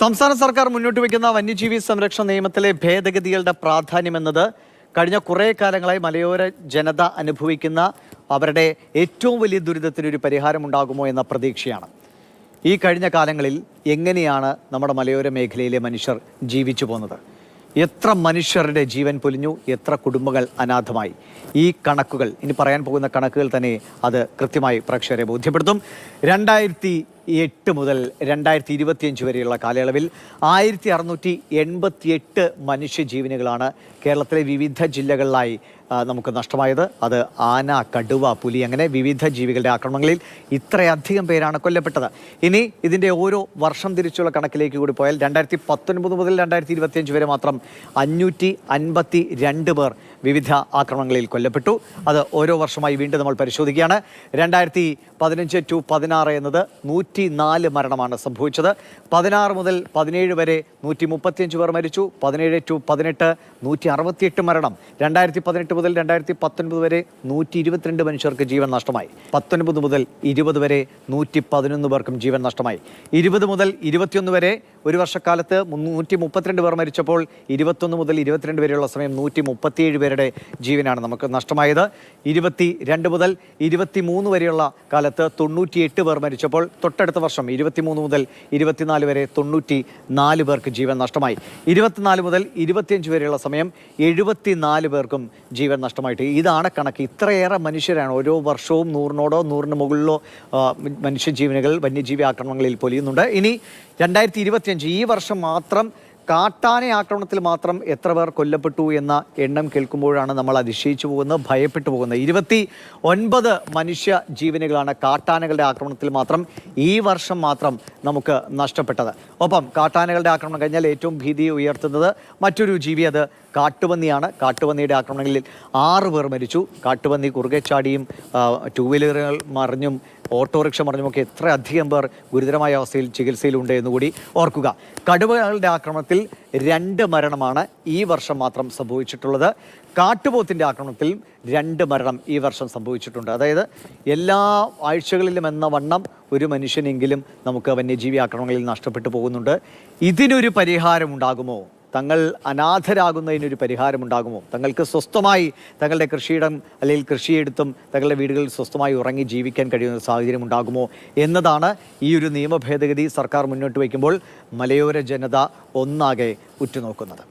സംസ്ഥാന സർക്കാർ മുന്നോട്ട് വയ്ക്കുന്ന വന്യജീവി സംരക്ഷണ നിയമത്തിലെ ഭേദഗതികളുടെ പ്രാധാന്യമെന്നത് കഴിഞ്ഞ കുറേ കാലങ്ങളായി മലയോര ജനത അനുഭവിക്കുന്ന അവരുടെ ഏറ്റവും വലിയ ദുരിതത്തിനൊരു പരിഹാരമുണ്ടാകുമോ എന്ന പ്രതീക്ഷയാണ്. ഈ കഴിഞ്ഞ കാലങ്ങളിൽ എങ്ങനെയാണ് നമ്മുടെ മലയോര മേഖലയിലെ മനുഷ്യർ ജീവിച്ചു പോകുന്നത്? എത്ര മനുഷ്യരുടെ ജീവൻ പൊലിഞ്ഞു, എത്ര കുടുംബങ്ങൾ അനാഥമായി? ഈ കണക്കുകൾ, ഇനി പറയാൻ പോകുന്ന കണക്കുകൾ തന്നെ അത് കൃത്യമായി പ്രേക്ഷകരെ ബോധ്യപ്പെടുത്തും. 2008 മുതൽ 2025 വരെയുള്ള കാലയളവിൽ 1688 മനുഷ്യജീവനുകളാണ് കേരളത്തിലെ വിവിധ ജില്ലകളിലായി നമുക്ക് നഷ്ടമായത്. അത് ആന, കടുവ, പുലി അങ്ങനെ വിവിധ ജീവികളുടെ ആക്രമണങ്ങളിൽ ഇത്രയധികം പേരാണ് കൊല്ലപ്പെട്ടത്. ഇനി ഇതിൻ്റെ ഓരോ വർഷം തിരിച്ചുള്ള കണക്കിലേക്ക് കൂടി പോയാൽ 2019 മുതൽ 2025 വരെ മാത്രം 552 പേർ വിവിധ ആക്രമണങ്ങളിൽ കൊല്ലപ്പെട്ടു. അത് ഓരോ വർഷമായി വീണ്ടും നമ്മൾ പരിശോധിക്കുകയാണ്. 2015 to 16 എന്നത് 104 മരണമാണ് സംഭവിച്ചത്. 16 മുതൽ 17 വരെ 135 പേർ മരിച്ചു. 17 to 18 168 മരണം. 2018 മുതൽ 2019 വരെ 122 മനുഷ്യർക്ക് ജീവൻ നഷ്ടമായി. 19 മുതൽ 20 വരെ 111 പേർക്കും ജീവൻ നഷ്ടമായി. 20 മുതൽ 21 വരെ ഒരു വർഷക്കാലത്ത് 132 പേർ മരിച്ചപ്പോൾ 21 മുതൽ 22 വരെയുള്ള സമയം 137 പേരുടെ ജീവനാണ് നമുക്ക് നഷ്ടമായത്. 22 മുതൽ 23 വരെയുള്ള കാലത്ത് 98 പേർ മരിച്ചപ്പോൾ തൊട്ടടുത്ത വർഷം 23 മുതൽ 24 വരെ 94 പേർക്ക് ജീവൻ നഷ്ടമായി. 24 മുതൽ 25 വരെയുള്ള സമയം 74 പേർക്കും ജീവൻ നഷ്ടമായിട്ട്. ഇതാണ് കണക്ക്. ഇത്രയേറെ മനുഷ്യരാണ് ഓരോ വർഷവും 100-നോടോ 100-ന് മുകളിലോ മനുഷ്യജീവനുകൾ വന്യജീവി ആക്രമണങ്ങളിൽ പൊലിയുന്നുണ്ട്. ഇനി 2025 ഈ വർഷം മാത്രം കാട്ടാന ആക്രമണത്തിൽ മാത്രം എത്ര പേർ കൊല്ലപ്പെട്ടു എന്ന എണ്ണം കേൾക്കുമ്പോഴാണ് നമ്മൾ അതിശയിച്ചു പോകുന്നത്, ഭയപ്പെട്ടു പോകുന്നത്. 29 മനുഷ്യ ജീവനുകളാണ് കാട്ടാനകളുടെ ആക്രമണത്തിൽ മാത്രം ഈ വർഷം മാത്രം നമുക്ക് നഷ്ടപ്പെട്ടത്. ഒപ്പം കാട്ടാനകളുടെ ആക്രമണം കഴിഞ്ഞാൽ ഏറ്റവും ഭീതി ഉയർത്തുന്നത് മറ്റൊരു ജീവി, അത് കാട്ടുപന്നിയാണ്. കാട്ടുപന്നിയുടെ ആക്രമണങ്ങളിൽ 6 പേർ മരിച്ചു. കാട്ടുപന്നി കുറുകെ ചാടിയും 2 വീലറുകൾ മറിഞ്ഞും ഓട്ടോറിക്ഷ മറിഞ്ഞുമൊക്കെ എത്ര അധികം പേർ ഗുരുതരമായ അവസ്ഥയിൽ ചികിത്സയിലുണ്ട് എന്നുകൂടി ഓർക്കുക. കടുവകളുടെ ആക്രമണത്തിൽ 2 മരണമാണ് ഈ വർഷം മാത്രം സംഭവിച്ചിട്ടുള്ളത്. കാട്ടുപോത്തിൻ്റെ ആക്രമണത്തിൽ 2 മരണം ഈ വർഷം സംഭവിച്ചിട്ടുണ്ട്. അതായത് എല്ലാ ആഴ്ചകളിലും എന്ന വണ്ണം ഒരു മനുഷ്യനെങ്കിലും നമുക്ക് വന്യജീവി ആക്രമണങ്ങളിൽ നഷ്ടപ്പെട്ടു പോകുന്നുണ്ട്. ഇതിനൊരു പരിഹാരമുണ്ടാകുമോ? തങ്ങൾ അനാഥരാകുന്നതിനൊരു പരിഹാരമുണ്ടാകുമോ? തങ്ങൾക്ക് സ്വസ്ഥമായി തങ്ങളുടെ കൃഷിയിടം അല്ലെങ്കിൽ കൃഷിയെടുത്തും തങ്ങളുടെ വീടുകളിൽ സ്വസ്ഥമായി ഉറങ്ങി ജീവിക്കാൻ കഴിയുന്ന സാഹചര്യം ഉണ്ടാകുമോ എന്നതാണ് ഈ ഒരു നിയമ ഭേദഗതി സർക്കാർ മുന്നോട്ട് വയ്ക്കുമ്പോൾ മലയോര ജനത ഒന്നാകെ ഉറ്റുനോക്കുന്നത്.